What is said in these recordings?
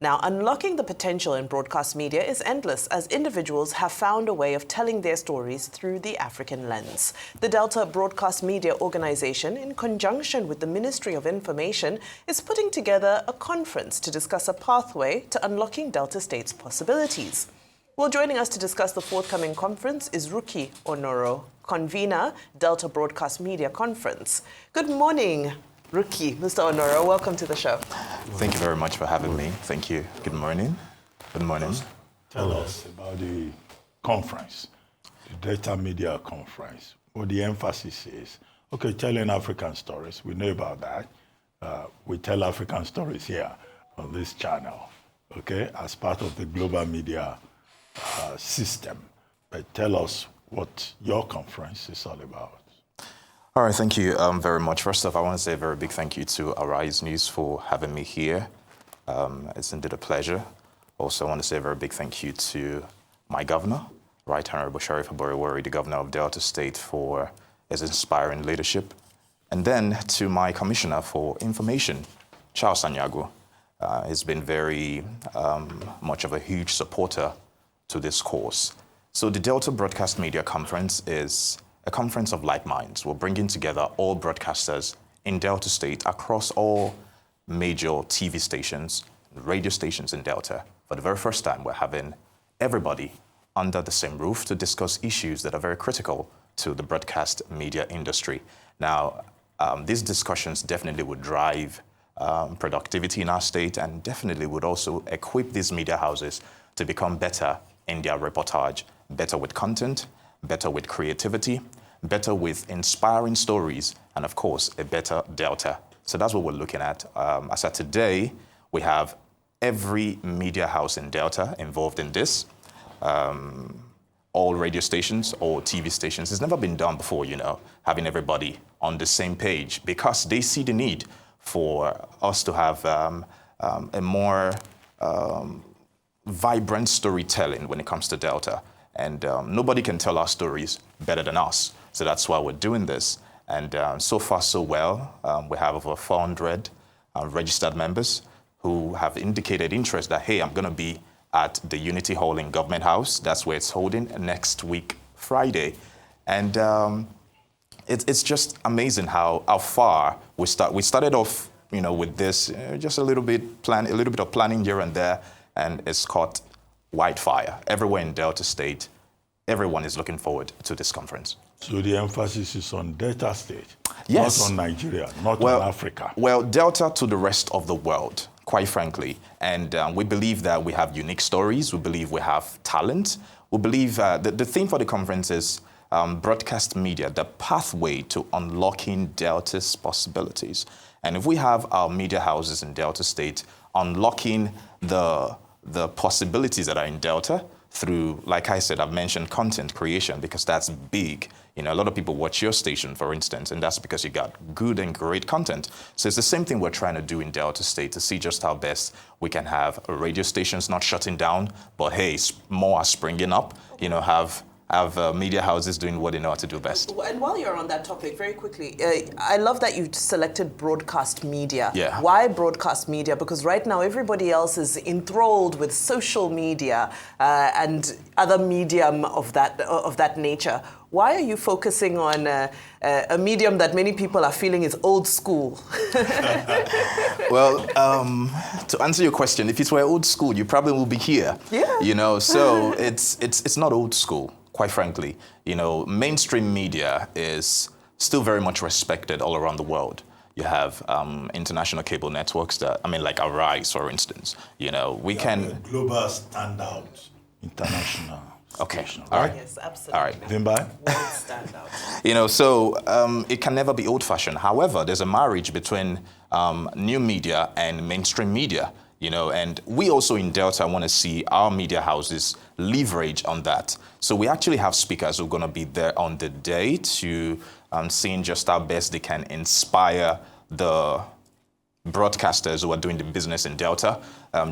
Now, unlocking the potential in broadcast media is endless, as individuals have found a way of telling their stories through the African lens. The Delta Broadcast Media Organization, in conjunction with the Ministry of Information, is putting together a conference to discuss a pathway to unlocking Delta State's possibilities. Well, joining us to discuss the forthcoming conference is Rukky Onoro, convener, Delta Broadcast Media Conference. Good morning, Rukky. Mr. Onoro, welcome to the show. Thank you very much for having me. Thank you. Good morning. Good morning. Tell us about the conference, the Delta Media Conference, what the emphasis is. Okay, telling African stories. We know about that. We tell African stories here on this channel, okay, as part of the global media system. But tell us what your conference is all about. All right, thank you very much. First off, I want to say a very big thank you to Arise News for having me here. It's indeed a pleasure. Also, I want to say a very big thank you to my governor, Right Honorable Sheriff Aboriwari, the governor of Delta State, for his inspiring leadership. And then to my commissioner for information, Charles Sanyago. He's been very much of a huge supporter to this course. So the Delta Broadcast Media Conference is a conference of like minds. We're bringing together all broadcasters in Delta State across all major TV stations, radio stations in Delta. For the very first time, we're having everybody under the same roof to discuss issues that are very critical to the broadcast media industry. Now, these discussions definitely would drive productivity in our state and definitely would also equip these media houses to become better in their reportage, better with content, better with creativity, better with inspiring stories, and of course, a better Delta. So that's what we're looking at. As of today, we have every media house in Delta involved in this. All radio stations, all TV stations. It's never been done before, you know, having everybody on the same page, because they see the need for us to have a more vibrant storytelling when it comes to Delta. And nobody can tell our stories better than us. So that's why we're doing this. And so far, so well. We have over 400 registered members who have indicated interest that, hey, I'm going to be at the Unity Hall in Government House. That's where it's holding next week, Friday. And it's just amazing how far we started off, you know, with this, just a little bit of planning here and there, and it's caught wildfire everywhere in Delta State. Everyone is looking forward to this conference. So the emphasis is on Delta State, yes. Not on Nigeria, not on Africa. Well, Delta to the rest of the world, quite frankly. And we believe that we have unique stories. We believe we have talent. We believe the theme for the conference is broadcast media, the pathway to unlocking Delta's possibilities. And if we have our media houses in Delta State unlocking the possibilities that are in Delta through, like I said, I've mentioned content creation because that's big. You know, a lot of people watch your station, for instance, and that's because you got good and great content. So it's the same thing we're trying to do in Delta State to see just how best we can have radio stations not shutting down, but hey, more are springing up, you know, have media houses doing what they know how to do best. And while you're on that topic, very quickly, I love that you selected broadcast media. Yeah. Why broadcast media? Because right now everybody else is enthralled with social media and other medium of that nature. Why are you focusing on a medium that many people are feeling is old school? Well, to answer your question, if it were old school, you probably will be here. Yeah. You know, so it's not old school. Quite frankly, you know, mainstream media is still very much respected all around the world. You have international cable networks that, I mean, like Arise, for instance. You know, we can... A global standout international Okay, station, all right. Yes, absolutely. All right. Vimbai? World standout. You know, so it can never be old-fashioned. However, there's a marriage between new media and mainstream media. You know, and we also in Delta want to see our media houses leverage on that. So we actually have speakers who are going to be there on the day to seeing just how best they can inspire the broadcasters who are doing the business in Delta.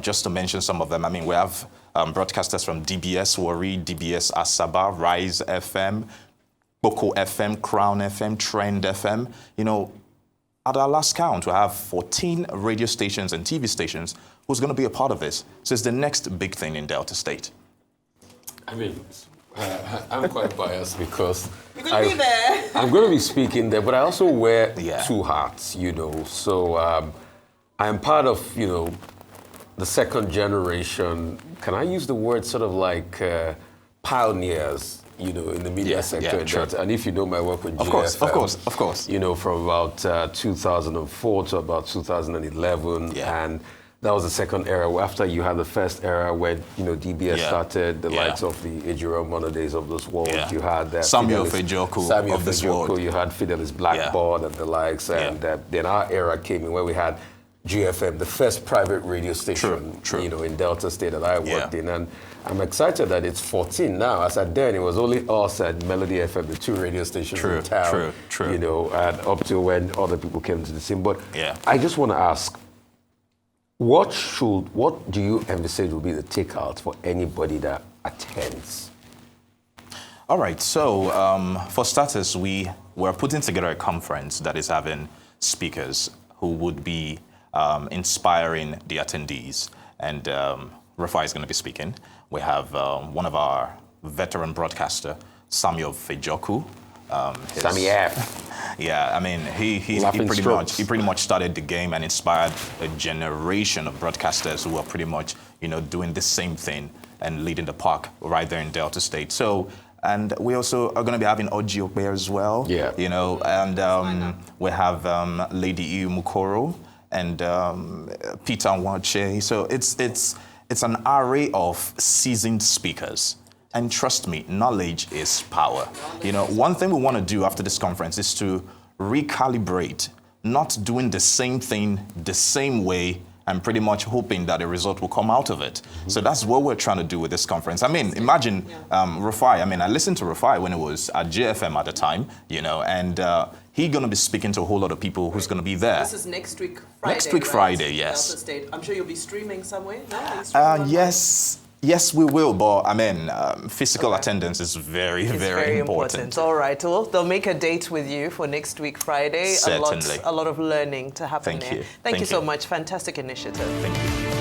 Just to mention some of them, I mean, we have broadcasters from DBS Warri, DBS Asaba, Rise FM, Boko FM, Crown FM, Trend FM. You know, at our last count, we have 14 radio stations and TV stations who's going to be a part of this. So it's the next big thing in Delta State. I mean, I'm quite biased because you're going to be there. I'm going to be speaking there, but I also wear two hats, So I am part of, the second generation. Can I use the word sort of like pioneers? In the media sector. And if you know my work with GFM, of course. From about 2004 to about 2011, and that was the second era. After you had the first era when, DBS started, the likes of the Ejiro Mono days of this world. You had Samuel Fejoku of this world. You had Fidelis Blackboard and the likes, and then our era came in where we had GFM, the first private radio station, in Delta State that I worked in. And I'm excited that it's 14 now. As at then, it was only us and Melody FM, the two radio stations in town. And up to when other people came to the scene. But I just want to ask, what do you envisage will be the takeout for anybody that attends? All right. So for starters, we're putting together a conference that is having speakers who would be inspiring the attendees. And Rukky is going to be speaking. We have one of our veteran broadcaster, Samuel Fejoku. Sammy F. Yeah, I mean, he pretty much started the game and inspired a generation of broadcasters who are pretty much, doing the same thing and leading the pack right there in Delta State. So, and we also are going to be having Oji there as well. Yeah. And we have Lady Iu Mukoro and Peter Nwache. So it's an array of seasoned speakers. And trust me, knowledge is power. One thing we want to do after this conference is to recalibrate, not doing the same thing the same way and pretty much hoping that a result will come out of it. So that's what we're trying to do with this conference. I mean, imagine Rukky. I mean, I listened to Rukky when it was at JFM at the time, and he's going to be speaking to a whole lot of people who's going to be there. This is next week Friday. Next week Friday, yes. State. I'm sure you'll be streaming somewhere. No? Yes, we will, but I mean, physical attendance is very, very important. All right, well, they'll make a date with you for next week Friday. Certainly. A lot of learning to happen there. Thank you. Thank you so much. Fantastic initiative. Thank you.